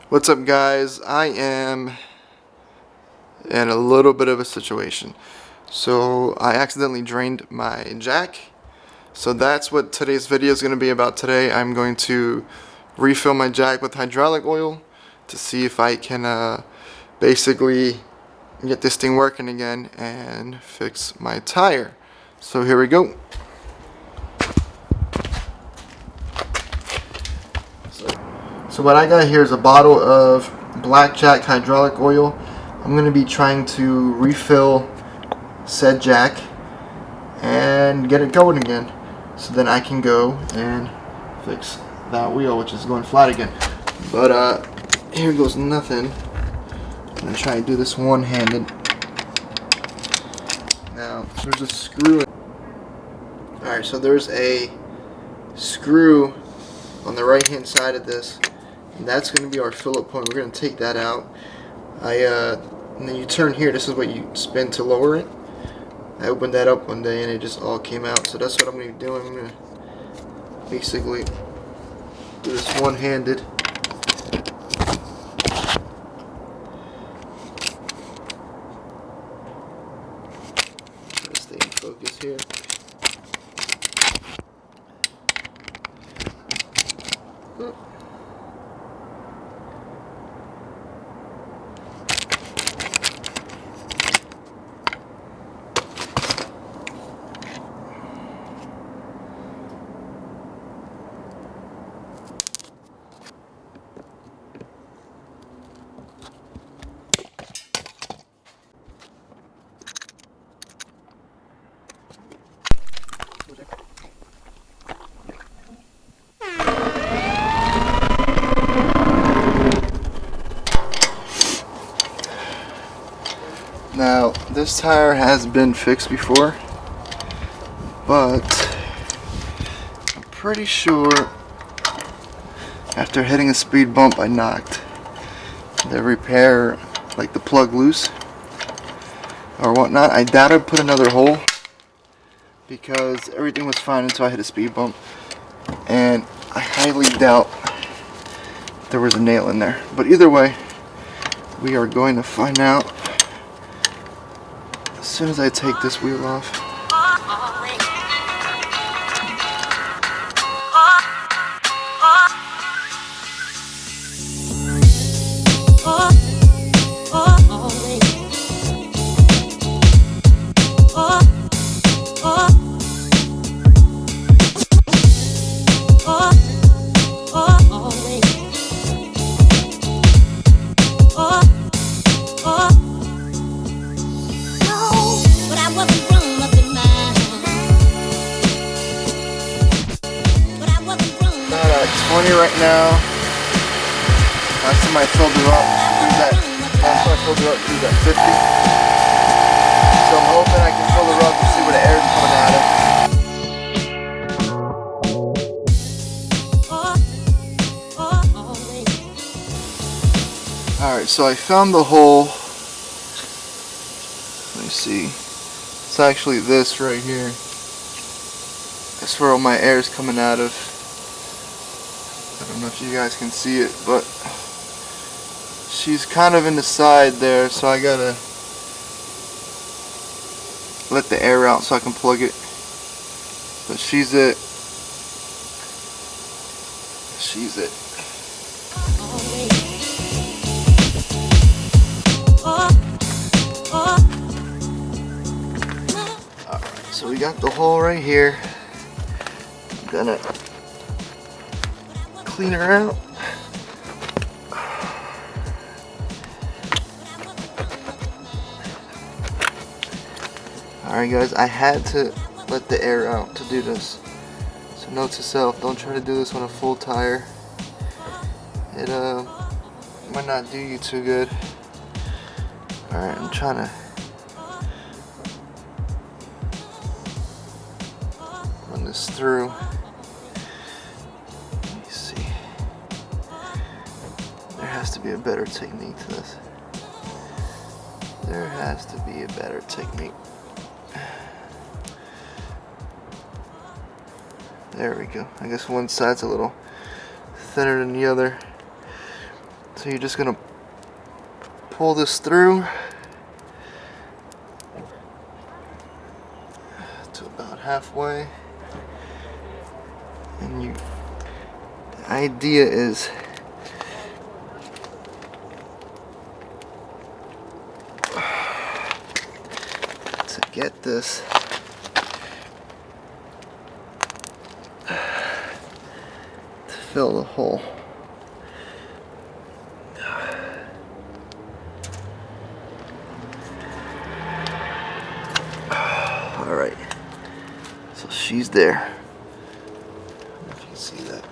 What's up, guys? I am in a little bit of a situation. So I accidentally drained my jack. So that's what today's video is going to be about today. I'm going to refill my jack with hydraulic oil to see if I can basically get this thing working again and fix my tire. So here we go. So what I got here is a bottle of Blackjack hydraulic oil. I'm going to be trying to refill said jack and get it going again, so then I can go and fix that wheel, which is going flat again. But here goes nothing. I'm going to try and do this one-handed. Now there's a screw. Alright, so there's a screw on the right hand side of this. And that's going to be our fill-up point. We're going to take that out. And then you turn here. This is what you spin to lower it. I opened that up one day and it just all came out. So that's what I'm going to be doing. I'm going to basically do this one-handed. Try to stay in focus here. Now, this tire has been fixed before, but I'm pretty sure after hitting a speed bump I knocked the repair, like the plug loose or whatnot. I doubt I'd put another hole because everything was fine until I hit a speed bump, and I highly doubt there was a nail in there. But either way, we are going to find out as soon as I take this wheel off. Right now, last time I filled her up, she was at 50. So I'm hoping I can fill her up and see where the air is coming out of. Alright, so I found the hole. Let me see. It's actually this right here. That's where all my air is coming out of. I don't know if you guys can see it, but she's kind of in the side there, so I gotta let the air out so I can plug it. But she's it. She's it. Alright, so we got the hole right here. I'm gonna clean her out. Alright guys, I had to let the air out to do this. So note to self, don't try to do this on a full tire. It might not do you too good. Alright, I'm trying to run this through. There has to be a better technique to this. There has to be a better technique. There we go. I guess one side's a little thinner than the other. So you're just gonna pull this through to about halfway, and the idea is to get this to fill the hole. Alright, so she's there. I don't know if you can see that.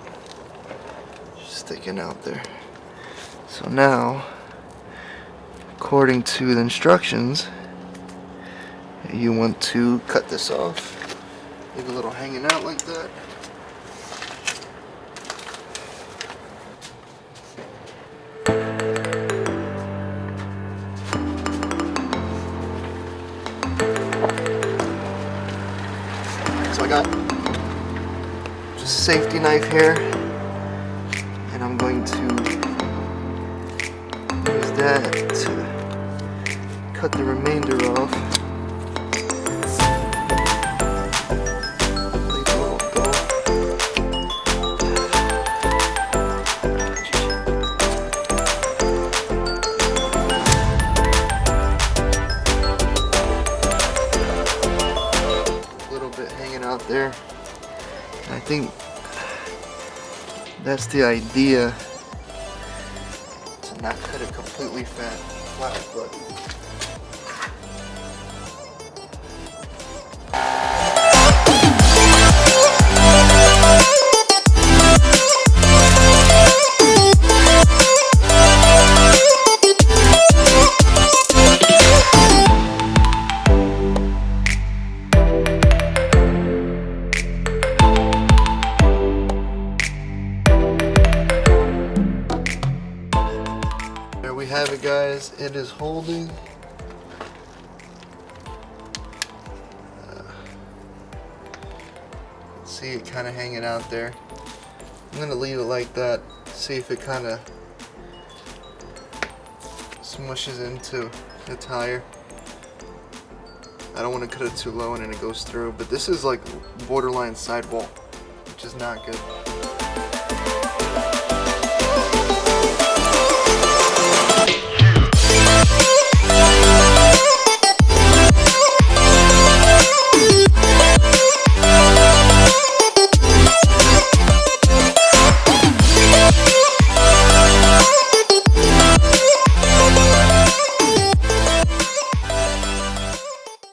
She's sticking out there. So now, according to the instructions, you want to cut this off. Leave a little hanging out like that. So I got just a safety knife here, and I'm going to use that to cut the remainder off. Leave a little bow. A little bit hanging out there. I think that's the idea, to not cut it completely flat, but there we have it, guys. It is holding. See it kind of hanging out there. I'm gonna leave it like that. See if it kind of smushes into the tire. I don't want to cut it too low and then it goes through, but this is like borderline sidewall, which is not good.